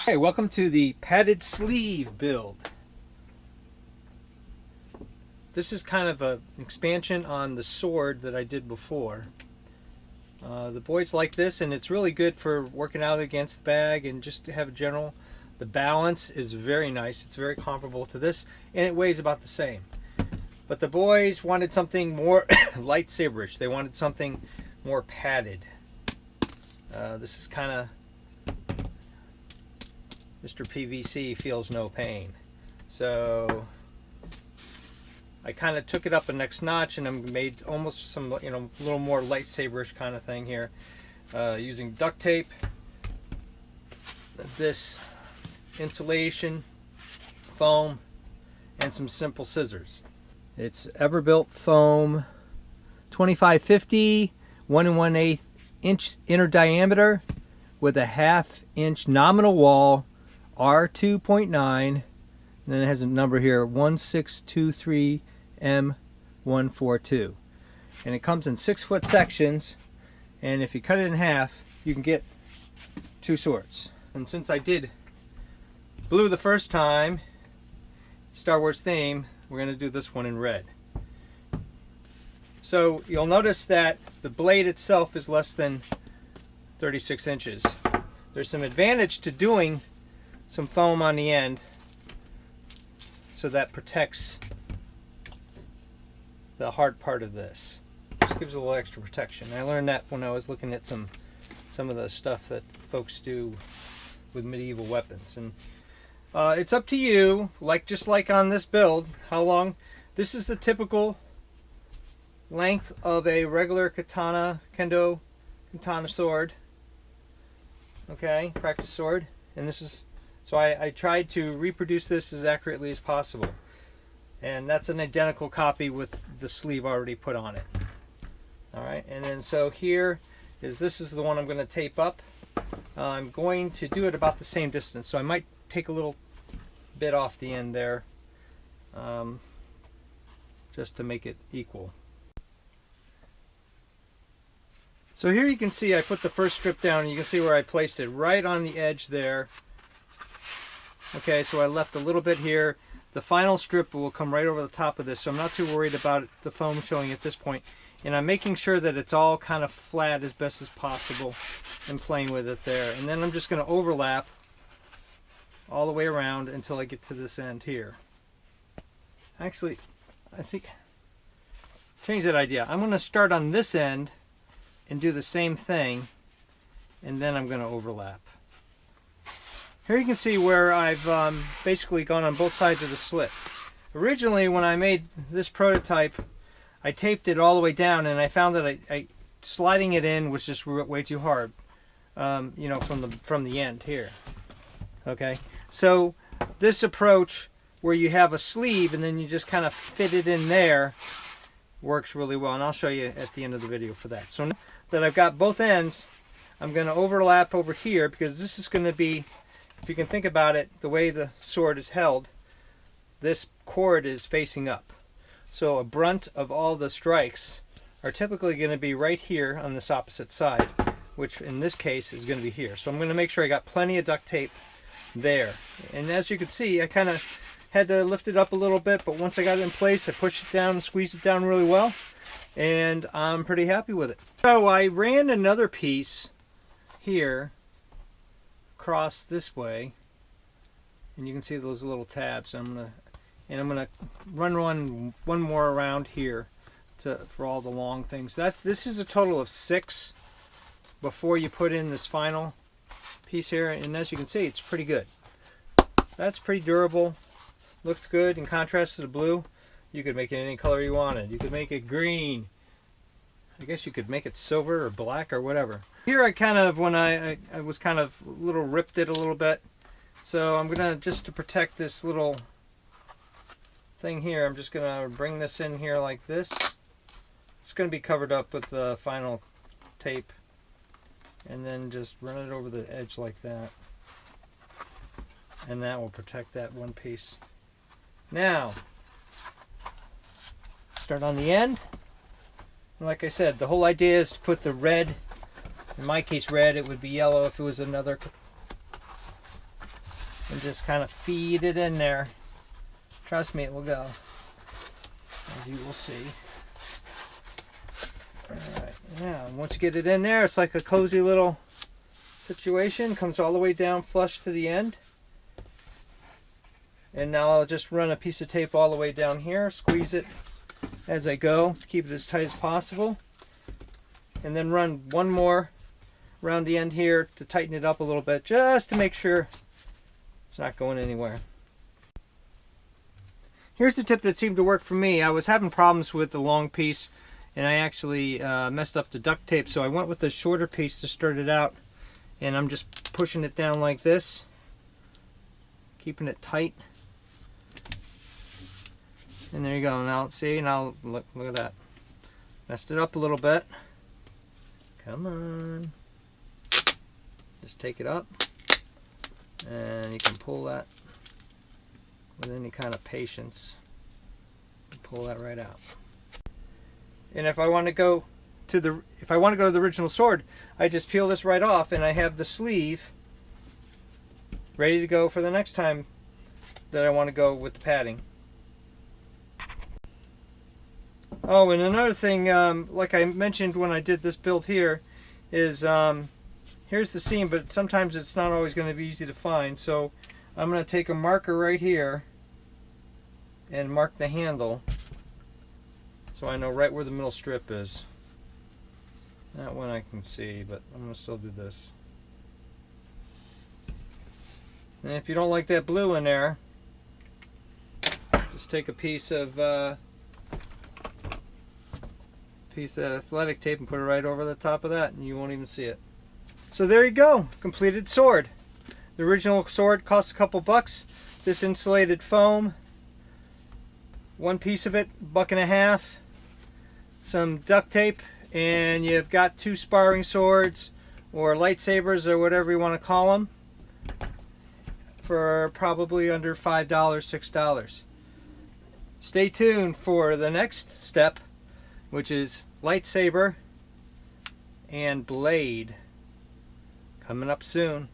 Hey, welcome to the padded sleeve build. This is kind of an expansion on the sword that I did before. The boys like this, and it's really good for working out against the bag and just to have a general. The balance is very nice. It's very comparable to this, and it weighs about the same. But the boys wanted something more lightsaberish. They wanted something more padded. This is kind of Mr. PVC feels no pain. So I kind of took it up a next notch and I made almost some, a little more lightsaberish kind of thing here, using duct tape, this insulation foam, and some simple scissors. It's Everbuilt foam, 2550, 1 1/8 inch inner diameter with a 1/2 inch nominal wall, R2.9, and then it has a number here, 1623M142. And it comes in 6-foot sections, and if you cut it in half, you can get 2 swords. And since I did blue the first time, Star Wars theme, we're going to do this one in red. So you'll notice that the blade itself is less than 36 inches. There's some advantage to doing some foam on the end, so that protects the hard part of this. Just gives a little extra protection. I learned that when I was looking at some of the stuff that folks do with medieval weapons. And it's up to you, just like on this build, how long. This is the typical length of a regular katana, Kendo katana sword. Okay, practice sword. And this is, so I tried to reproduce this as accurately as possible. And that's an identical copy with the sleeve already put on it. Alright, and then so here is, this is the one I'm going to tape up. I'm going to do it about the same distance, so I might take a little bit off the end there, just to make it equal. So here you can see I put the first strip down, and you can see where I placed it, right on the edge there. Okay, so I left a little bit here. The final strip will come right over the top of this, so I'm not too worried about the foam showing at this point. And I'm making sure that it's all kind of flat as best as possible and playing with it there. And then I'm just going to overlap all the way around until I get to this end here. Actually, I think, change that idea. I'm going to start on this end and do the same thing, and then I'm going to overlap. Here you can see where I've basically gone on both sides of the slit. Originally, when I made this prototype, I taped it all the way down, and I found that sliding it in was just way too hard, from the end here. Okay, so this approach where you have a sleeve and then you just kind of fit it in there works really well, and I'll show you at the end of the video for that. So now that I've got both ends, I'm going to overlap over here, because this is going to be, if you can think about it, the way the sword is held, this cord is facing up. So a brunt of all the strikes are typically going to be right here on this opposite side, which in this case is going to be here. So I'm going to make sure I got plenty of duct tape there. And as you can see, I kind of had to lift it up a little bit, but once I got it in place, I pushed it down and squeezed it down really well, and I'm pretty happy with it. So I ran another piece here across this way, and you can see those little tabs. I'm gonna run one more around here for all the long things. This is a total of 6 before you put in this final piece here, and as you can see, it's pretty good. That's pretty durable, looks good in contrast to the blue. You could make it any color you wanted. You could make it green. I guess you could make it silver or black or whatever. Here I kind of, when I was kind of ripped it a little bit. So I'm gonna, just to protect this little thing here, I'm just gonna bring this in here like this. It's gonna be covered up with the final tape, and then just run it over the edge like that. And that will protect that one piece. Now, start on the end. Like I said, the whole idea is to put the red, in my case red, it would be yellow if it was another and just kind of feed it in there. Trust me, it will go, as you will see. Alright, yeah, once you get it in there, it's like a cozy little situation. Comes all the way down flush to the end. And now I'll just run a piece of tape all the way down here, squeeze it as I go to keep it as tight as possible. And then run one more around the end here to tighten it up a little bit, just to make sure it's not going anywhere. Here's the tip that seemed to work for me. I was having problems with the long piece, and I actually messed up the duct tape, so I went with the shorter piece to start it out, and I'm just pushing it down like this, keeping it tight. And there you go. Now see, now look at that. Messed it up a little bit. Come on. Just take it up, and you can pull that with any kind of patience. Pull that right out. And if I want to go to the original sword, I just peel this right off, and I have the sleeve ready to go for the next time that I want to go with the padding. Oh, and another thing, like I mentioned when I did this build here, is here's the seam, but sometimes it's not always going to be easy to find. So I'm going to take a marker right here and mark the handle, so I know right where the middle strip is. That one I can see, but I'm going to still do this. And if you don't like that blue in there, just take a piece of athletic tape and put it right over the top of that, and you won't even see it. So there you go, completed sword. The original sword cost a couple bucks. This insulated foam, one piece of it, $1.50, some duct tape, and you've got 2 sparring swords or lightsabers or whatever you want to call them for probably under $5, $6. Stay tuned for the next step, which is lightsaber and blade, coming up soon.